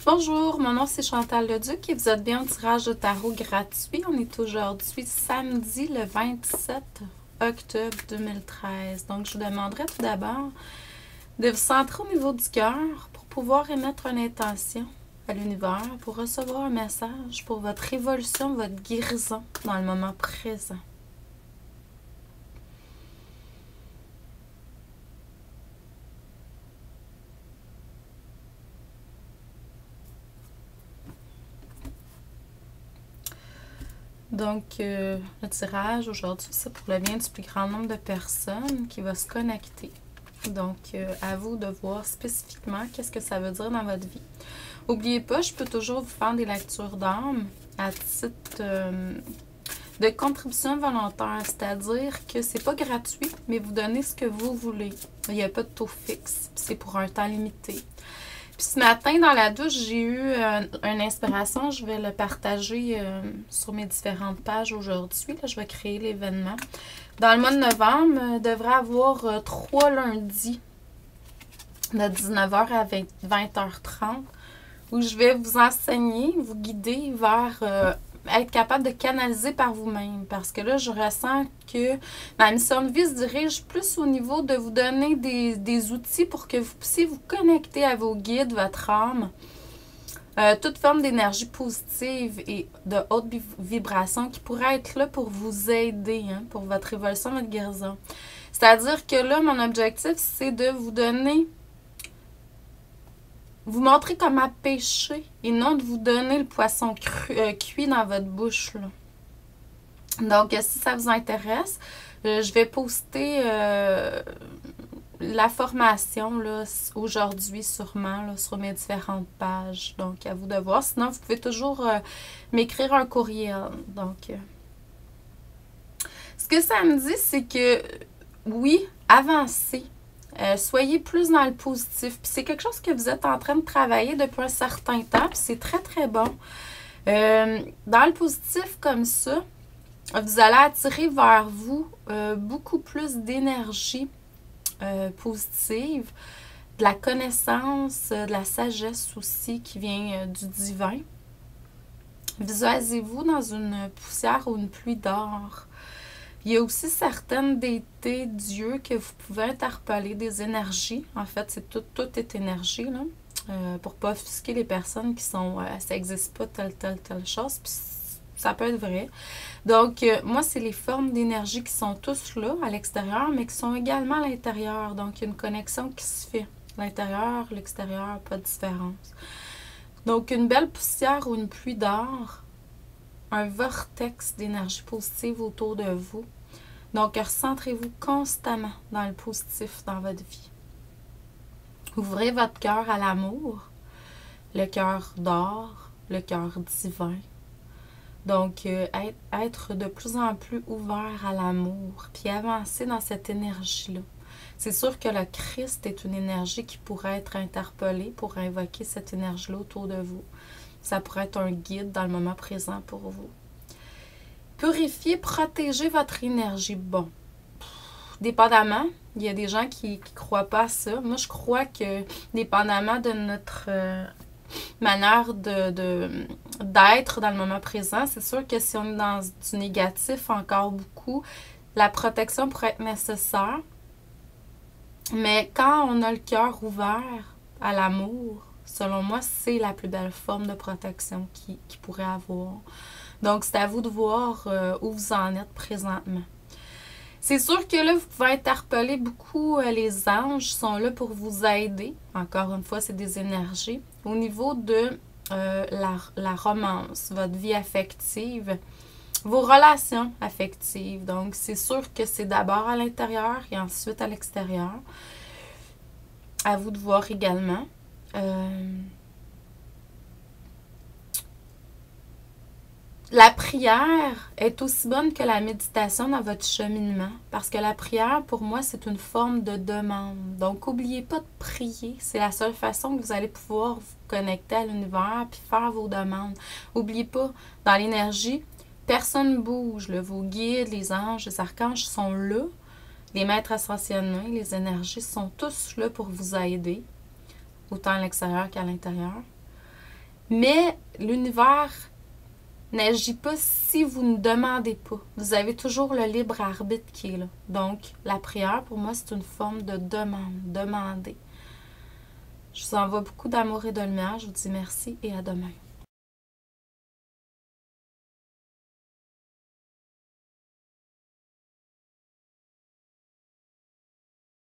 Bonjour, mon nom c'est Chantal Leduc et vous êtes bien au tirage de tarot gratuit. On est aujourd'hui samedi le 27 octobre 2013. Donc je vous demanderai tout d'abord de vous centrer au niveau du cœur pour pouvoir émettre une intention à l'univers, pour recevoir un message pour votre évolution, votre guérison dans le moment présent. Donc, le tirage aujourd'hui, c'est pour le bien du plus grand nombre de personnes qui va se connecter. Donc, à vous de voir spécifiquement qu'est-ce que ça veut dire dans votre vie. N'oubliez pas, je peux toujours vous faire des lectures d'âme à titre de contribution volontaire, c'est-à-dire que c'est pas gratuit, mais vous donnez ce que vous voulez. Il n'y a pas de taux fixe, c'est pour un temps limité. Puis ce matin, dans la douche, j'ai eu une inspiration. Je vais le partager sur mes différentes pages aujourd'hui. Là, je vais créer l'événement. Dans le mois de novembre, il devrait avoir 3 lundis de 19h à 20h30 où je vais vous enseigner, vous guider vers être capable de canaliser par vous-même. Parce que là, je ressens que ma mission de vie se dirige plus au niveau de vous donner des outils pour que vous puissiez vous connecter à vos guides, votre âme. Toute forme d'énergie positive et de haute vibration qui pourrait être là pour vous aider, hein, pour votre évolution, votre guérison. C'est-à-dire que là, mon objectif, c'est de vous donner... Vous montrer comment pêcher et non de vous donner le poisson cuit dans votre bouche, là. Donc, si ça vous intéresse, je vais poster la formation là, aujourd'hui sûrement là, sur mes différentes pages. Donc, à vous de voir. Sinon, vous pouvez toujours m'écrire un courriel. Donc, ce que ça me dit, c'est que oui, avancez. Soyez plus dans le positif. Puis c'est quelque chose que vous êtes en train de travailler depuis un certain temps. Puis c'est très, très bon. Dans le positif comme ça, vous allez attirer vers vous beaucoup plus d'énergie positive, de la connaissance, de la sagesse aussi qui vient du divin. Visualisez-vous dans une poussière ou une pluie d'or. Il y a aussi certaines déités, dieux, que vous pouvez interpeller, des énergies. En fait, c'est tout est énergie, là. Pour ne pas offusquer les personnes qui sont... ça n'existe pas telle chose. Puis ça peut être vrai. Donc, moi, c'est les formes d'énergie qui sont tous là, à l'extérieur, mais qui sont également à l'intérieur. Donc, il y a une connexion qui se fait. L'intérieur, l'extérieur, pas de différence. Donc, une belle poussière ou une pluie d'or, un vortex d'énergie positive autour de vous. Donc, recentrez-vous constamment dans le positif dans votre vie. Ouvrez votre cœur à l'amour, le cœur d'or, le cœur divin. Donc, être de plus en plus ouvert à l'amour, puis avancer dans cette énergie-là. C'est sûr que le Christ est une énergie qui pourrait être interpellée pour invoquer cette énergie-là autour de vous. Ça pourrait être un guide dans le moment présent pour vous. Purifier, protéger votre énergie. Bon, dépendamment, il y a des gens qui ne croient pas à ça. Moi, je crois que dépendamment de notre manière d'être dans le moment présent, c'est sûr que si on est dans du négatif encore beaucoup, la protection pourrait être nécessaire. Mais quand on a le cœur ouvert à l'amour, selon moi, c'est la plus belle forme de protection qu'il pourrait avoir. Donc, c'est à vous de voir où vous en êtes présentement. C'est sûr que là, vous pouvez interpeller beaucoup les anges, sont là pour vous aider. Encore une fois, c'est des énergies. Au niveau de la romance, votre vie affective, vos relations affectives. Donc, c'est sûr que c'est d'abord à l'intérieur et ensuite à l'extérieur. À vous de voir également. La prière est aussi bonne que la méditation dans votre cheminement. Parce que la prière, pour moi, c'est une forme de demande. Donc, n'oubliez pas de prier. C'est la seule façon que vous allez pouvoir vous connecter à l'univers puis faire vos demandes. N'oubliez pas, dans l'énergie, personne ne bouge. Là. Vos guides, les anges, les archanges sont là. Les maîtres ascensionnés, les énergies sont tous là pour vous aider. Autant à l'extérieur qu'à l'intérieur. Mais l'univers n'agit pas si vous ne demandez pas. Vous avez toujours le libre arbitre qui est là. Donc, la prière, pour moi, c'est une forme de demande. Demander. Je vous envoie beaucoup d'amour et de lumière. Je vous dis merci et à demain.